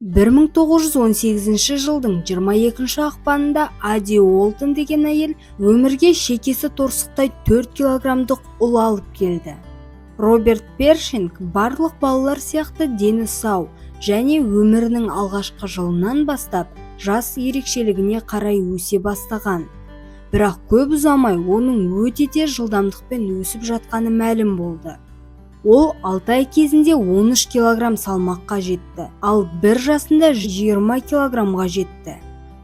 1918 жылдың 22 ақпанында Ади Уолтон деген әйел өмірге шекесі торсықтай 4 килограммдық ұл алып келді. Роберт Першинг барлық балалар сияқты дені сау және өмірінің алғашқы жылынан бастап жас ерекшелігіне қарай өсе бастаған. Бірақ көп ұзамай оның өте тез жылдамдықпен өсіп жатқаны мәлім болды. Ол 6 ай кезінде 13 килограмм салмаққа жетті, ал 1 жасында 20 килограммға жетті.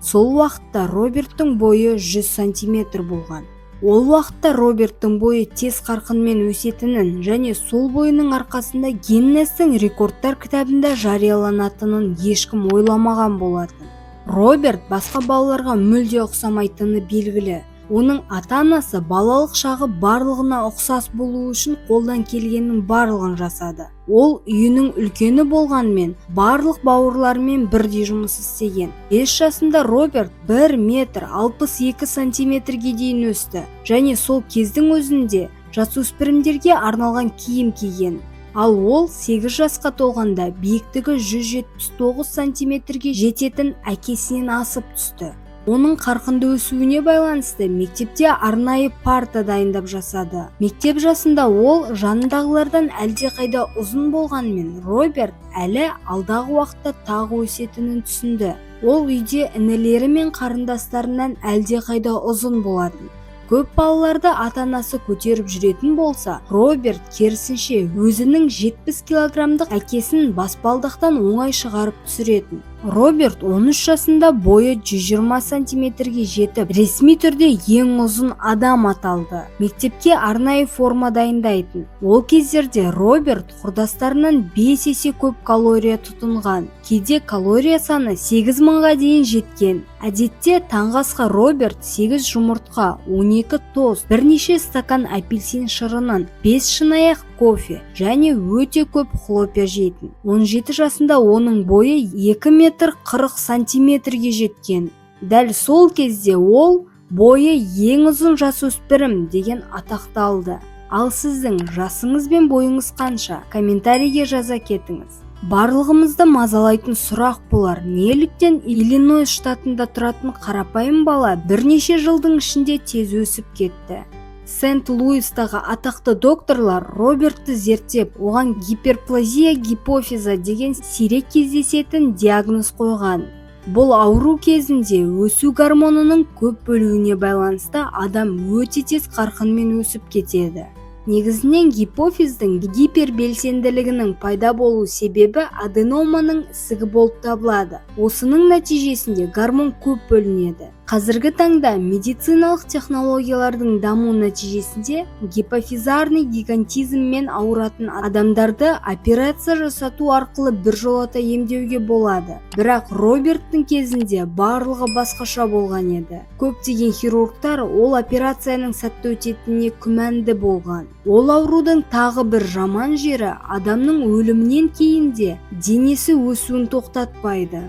Сол уақытта Роберттің бойы 100 сантиметр болған. Ол уақытта Роберттің бойы тез қарқынмен өсетінін және сол бойының арқасында Гиннестің рекордтар кітабында жарияланатынын ешкім ойламаған болатын. Роберт басқа балаларға мүлде ұқсамайтыны белгілі. Оның ата-анасы балалық шағы барлығына ұқсас болу үшін қолдан келгеннің барлығын жасады. Ол үйінің үлкені болғанмен, барлық бауырларымен бірдей жұмыс істеген. 5 жасында Роберт 1 метр 62 сантиметрге дейін өсті және сол кездің өзінде жасөспірімдерге арналған киім киген. Ал ол 8 жасқа толғанда биіктігі 179 сантиметрге жететін әкесінен асып түсті. Оның қарқынды өсуіне байланысты мектепте арнайы парта дайындап жасады. Мектеп жасында ол жанындағылардан әлдеқайда ұзын болғанмен, Роберт әлі алдағы уақытта тағы өсетінін түсінді. Ол үйде інілері мен қарындастарынан әлдеқайда ұзын болатын. Көп балаларды ата-анасы көтеріп жүретін болса, Роберт керісінше өзінің 70 килограммдық әкесін баспалдақтан оңай шығарып түсіретін. Роберт 13 жасында бойы 120 сантиметрге жетіп, ресми түрде ең ұзын адам аталды. Мектепке арнайы форма дайындайтын. Ол кездерде Роберт құрдастарынан 5 есе көп калория тұтынған. Кейде калория саны 8000-ға дейін жеткен. Әдетте таңғы асқа Роберт 8 жұмыртқа, 12 тост, бірнеше стакан апельсин шырынын, 5 шынаяқ кофе және өте көп хлопья жейтін. 17 жасында оның бойы 2 метр 40 сантиметрге жеткен. Дәл сол кезде ол бойы ең ұзын жасөспірім деген атақты алды. Ал сіздің жасыңыз бен бойыңыз қанша? Комментарийге жаза кетіңіз. Барлығымызды мазалайтын сұрақ болар. Неліктен Иллинойс штатында тұратын қарапайым бала бірнеше жылдың ішінде тез өсіп кетті? Сент-Луистағы атақты докторлар Робертті зерттеп, оған гиперплазия гипофиза деген сирек кездесетін диагноз қойған. Бұл ауру кезінде өсу гормонының көп бөлуіне байланысты адам өте тез қарқынмен өсіп кетеді. Негізінен гипофиздің гипербелсенділігінің пайда болу себебі аденоманың ісігі болып табылады. Осының нәтижесінде гормон көп бөлінеді. Қазіргі таңда медициналық технологиялардың даму нәтижесінде гипофизарный гигантизммен ауыратын адамдарды операция жасату арқылы біржолата емдеуге болады. Бірақ Роберттің кезінде барлығы басқаша болған еді. Көптеген хирургтар ол операцияның сәтті өтетініне күмәнді болған. Ол аурудың тағы бір жаман жері адамның өлімінен кейін де денесі өсуін тоқтатпайды.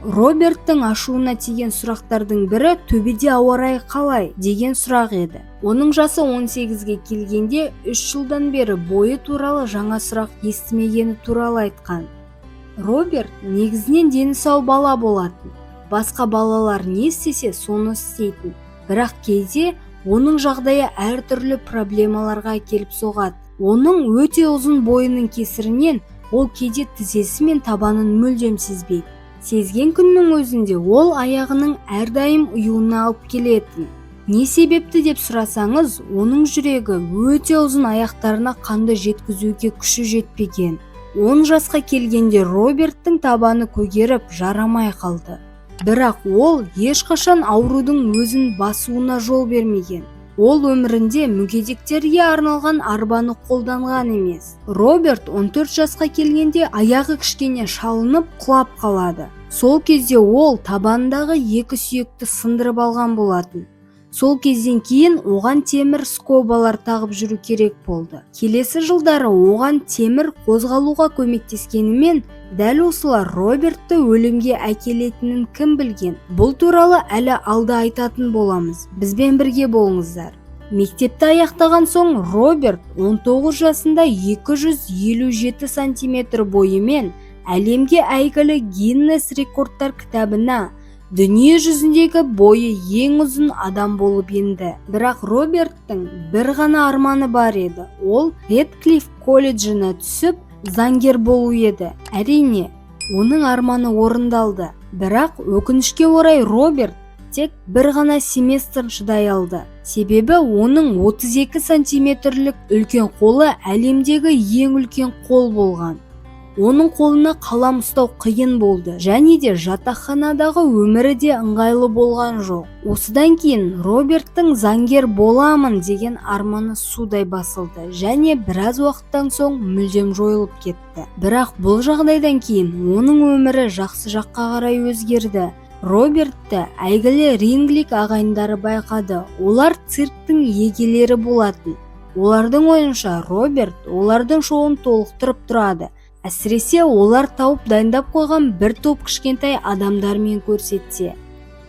Роберттің ашуына тиген сұрақтардың бірі төбеде ауа райы қалай деген сұрақ еді. Оның жасы 18-ге келгенде 3 жылдан бері бойы туралы жаңа сұрақ естімегені туралы айтқан. Роберт негізінен дені сау бала болатын. Басқа балалар не істесе соны істейтін. Бірақ кейде оның жағдайы әртүрлі проблемаларға келіп соғады. Оның өте ұзын бойының кесірінен ол кейде тізесі мен табанын мүлдем сезбейді. Сезген күннің өзінде ол аяғының әрдайым ұюына алып келетін. Не себепті деп сұрасаңыз, оның жүрегі өте ұзын аяқтарына қанды жеткізуге күші жетпеген. 10 жасқа келгенде Роберттің табаны көгеріп жарамай қалды. Бірақ ол ешқашан аурудың өзін басуына жол бермеген. Ол өмірінде мүгедектерге арналған арбаны қолданған емес. Роберт 14 жасқа келгенде аяғы кішкене шалынып құлап қалады. Сол кезде ол табандағы 2 сүйекті сындырып алған болатын. Сол кезден кейін оған темір скобалар тағып жүру керек болды. Келесі жылдары оған темір қозғалуға көмектескенімен, дәл осылар Робертті өлімге әкелетінін кім білген? Бұл туралы әлі алда айтатын боламыз. Бізбен бірге болыңыздар. Мектепті аяқтаған соң Роберт 19 жасында 257 сантиметр бойымен әлемге әйгілі Гиннес рекордтар кітабына дүние жүзіндегі бойы ең ұзын адам болып енді. Бірақ Роберттің бір ғана арманы бар еді. Ол Редклифф колледжіне түсіп, заңгер болу еді. Әрине, оның арманы орындалды. Бірақ өкінішке орай Роберт тек бір ғана семестр шыдай алды. Себебі оның 32 сантиметрлік үлкен қолы әлемдегі ең үлкен қол болған. Оның қолына қалам ұстау қиын болды, және де жатақханадағы өмірі де ыңғайлы болған жоқ. Осыдан кейін Роберттің заңгер боламын деген арманы судай басылды, және біраз уақыттан соң мүлдем жойылып кетті. Бірақ бұл жағдайдан кейін оның өмірі жақсы жаққа қарай өзгерді. Робертті әйгілі Ринглик ағайындары байқады. Олар цирктің егелері болатын. Олардың ойынша Роберт олардың шоуын толықтырып тұрады. Әсіресе олар тауып дайындап қойған бір топ кішкентай адамдармен көрсетсе.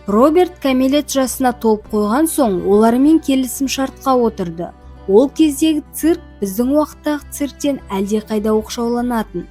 Роберт кәмелет жасына толып қойған соң олармен келісім шартқа отырды. Ол кездегі цирк біздің уақыттағы цирктен әлдеқайда оқшауланатын.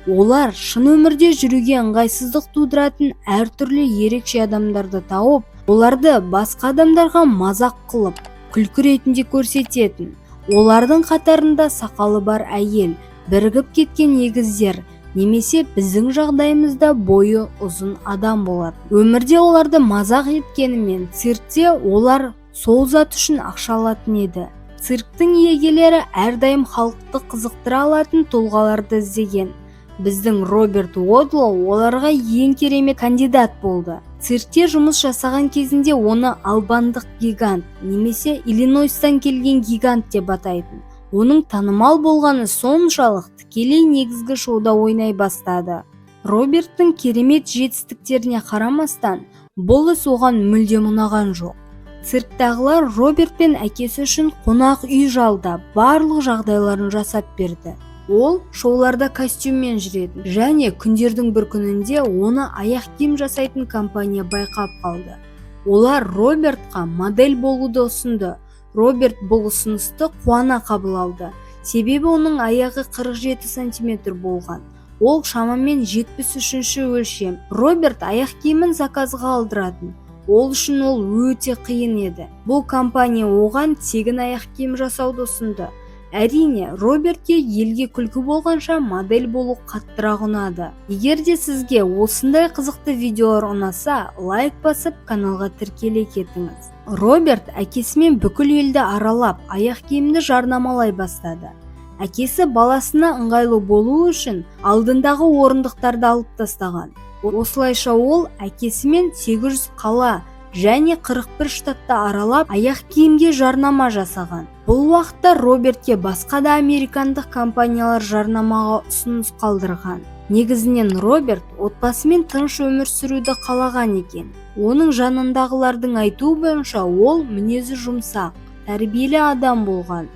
Олар шын өмірде жүруге ыңғайсыздық тудыратын әртүрлі ерекше адамдарды тауып, оларды басқа адамдарға мазақ қылып, күлкі ретінде көрсететін. Олардың қатарында сақалы бар әйел, бірігіп кеткен егіздер, немесе біздің жағдайымызда бойы ұзын адам болады. Өмірде оларды мазақ еткенімен, циркте олар сол зат үшін ақша алатын еді. Цирктің егелері әрдайым халықты қызықтыра алатын тұлғаларды іздеген. Біздің Роберт Уодлоу оларға ең керемет кандидат болды. Циркте жұмыс жасаған кезінде оны албандық гигант, немесе Иллинойстан келген гигант деп атайтын. Оның танымал болғаны соншалық тікелей негізгі шоуда ойнай бастады. Роберттің керемет жетістіктеріне қарамастан, бұл іс оған мүлдем ұнаған жоқ. Цирктағылар Роберт пен әкесі үшін қонақ үй жалдап, барлық жағдайларын жасап берді. Ол шоуларда костюммен жүретін, және күндердің бір күнінде оны аяқ киім жасайтын компания байқап қалды. Олар Робертқа модель болуды ұсынды. Роберт бұл ұсынысты қуана қабыл алды. Себебі оның аяғы 47 сантиметр болған. Ол шамамен 73-ші өлшем. Роберт аяқ киімін заказға алдыратын. Ол үшін ол өте қиын еді. Бұл компания оған тегін аяқ киім жасауды ұсынды. Әрине, Робертке елге күлкі болғанша модель болу қаттырақ ұнады. Егер де сізге осындай қызықты видеолар ұнаса, лайк басып, каналға тіркеле кетіңіз. Роберт әкесімен бүкіл елді аралап, аяқ киімді жарнамалай бастады. Әкесі баласына ыңғайлы болу үшін алдындағы орындықтарды алып тастаған. Осылайша ол әкесімен 800 қала және 41 штатты аралап, аяқ киімге жарнама жасаған. Бұл уақытта Робертке басқа да американдық компаниялар жарнамаға ұсыныс қалдырған. Негізінен Роберт отбасымен тыныш өмір сүруді қалаған екен. Оның жанындағылардың айтуы бойынша ол мінезі жұмсақ, тәрбиелі адам болған.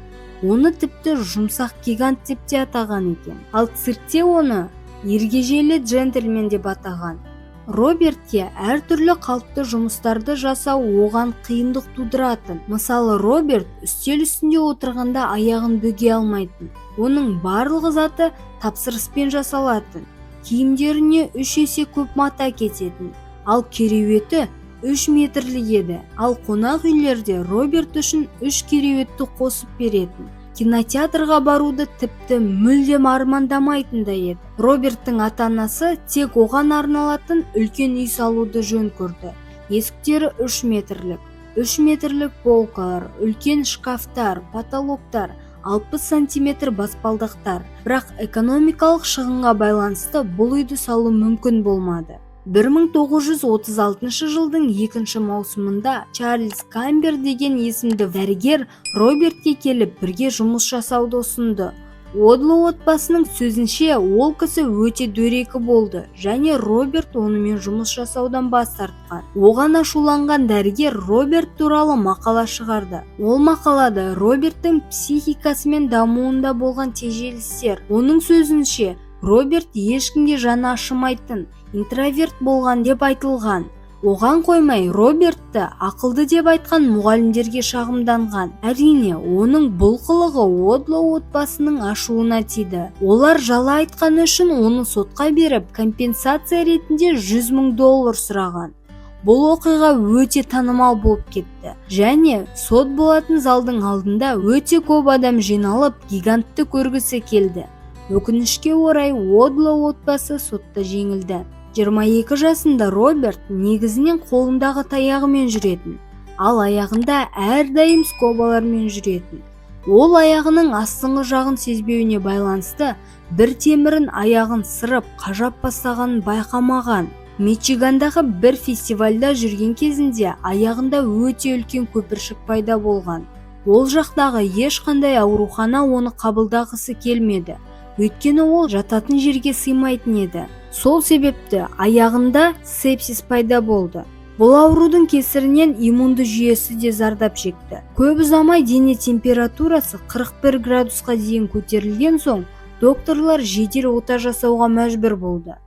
Оны тіпті жұмсақ гигант деп те атаған екен. Ал циркте оны ергежейлі джентльмен деп атаған. Робертке әртүрлі қалыпты жұмыстарды жасау оған қиындық тудыратын. Мысалы, Роберт үстел үстінде отырғанда аяғын бөге алмайтын. Оның барлығы заты тапсырыспен жасалатын. Киімдеріне 3 есе көп мата кететін. Ал кереуеті 3 метрлік еді. Ал қонақ үйлерде Роберт үшін 3 кереуетті қосып беретін. Кинотеатрға баруды тіпті мүлдем армандамайтын да еді. Роберттің ата-анасы тек оған арналатын үлкен үй салуды жөн көрді. Есіктері 3 метрлік. 3 метрлік полкалар, үлкен шкафтар, потолоктар, 60 сантиметр баспалдақтар. Бірақ экономикалық шығынға байланысты бұл үйді салу мүмкін болмады. 1936 жылдың 2 маусымында Чарльз Камбер деген есімді дәрігер Робертке келіп бірге жұмыс жасауды ұсынды. Уодлоу отбасының сөзінше ол кісі өте дөрекі болды, және Роберт онымен жұмыс жасаудан бас тартқан. Оған ашуланған дәрігер Роберт туралы мақала шығарды. Ол мақалада Роберттің психикасы мен дамуында болған тежелістер. Оның сөзінше Роберт ешкімге жаны ашымайтын, интроверт болған деп айтылған. Оған қоймай Робертті ақылды деп айтқан мұғалімдерге шағымданған. Әрине, оның бұл қылығы Уодлоу отбасының ашуына тиді. Олар жала айтқаны үшін оны сотқа беріп, компенсация ретінде $100,000 сұраған. Бұл оқиға өте танымал болып кетті. Және сот болатын залдың алдында өте көп адам жиналып, гигантты көргісі келді. Өкінішке орай, Уодлоу отбасы сотта жеңілді. 22 жасында Роберт негізінен қолындағы таяғымен жүретін, ал аяғында әрдайым скобалармен жүретін. Ол аяғының астыңғы жағын сезбеуіне байланысты бір темірін аяғын сырып қажап бастағанын байқамаған. Мичигандағы бір фестивальда жүрген кезінде аяғында өте үлкен көпіршік пайда болған. Ол жақтағы ешқандай аурухана оны қабылдағысы келмеді. Өйткені ол жататын жерге сыймайтын еді. Сол себепті аяғында сепсис пайда болды. Бұл аурудың кесірінен иммунды жүйесі де зардап шекті. Көп ұзамай дене температурасы 41 градусқа дейін көтерілген соң, докторлар жедел ота жасауға мәжбүр болды.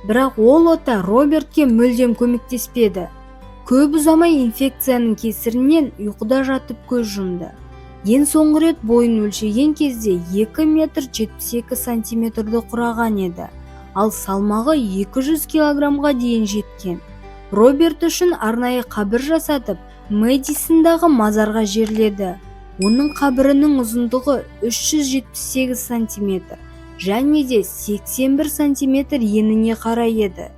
Бірақ ол ота Робертке мүлдем көмектеспеді. Көп ұзамай инфекцияның кесірінен ұйқыда жатып көз жұмды. Ең соңғы рет бойын өлшеген кезде 2 метр 72 сантиметрді құраған еді, ал салмағы 200 килограмға дейін жеткен. Роберт үшін арнайы қабір жасатып, Мэдисондағы мазарға жерледі. Оның қабірінің ұзындығы 378 сантиметр, және де 81 сантиметр еніне қарай еді.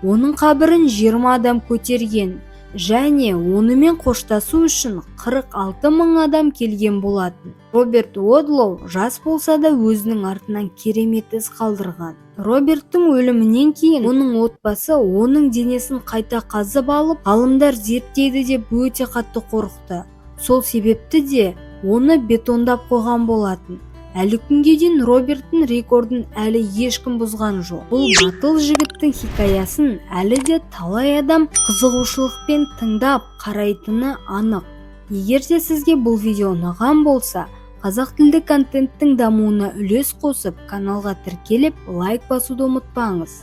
Оның қабірін 20 адам көтерген. Және онымен қоштасу үшін 46,000 адам келген болатын. Роберт Уодлоу жас болса да өзінің артынан керемет із қалдырған. Роберттің өлімінен кейін оның отбасы оның денесін қайта қазып алып, ғалымдар зерттейді деп өте қатты қорықты. Сол себепті де оны бетондап қойған болатын. Әлі күнге дейін Роберттің рекордын әлі ешкім бұзған жоқ. Бұл батыл жігіттің хикаясын әлі де талай адам қызығушылықпен тыңдап қарайтыны анық. Егер де сізге бұл видео ұнаған болса, қазақ тілді контенттің дамуына үлес қосып, каналға тіркеліп, лайк басуды ұмытпаңыз.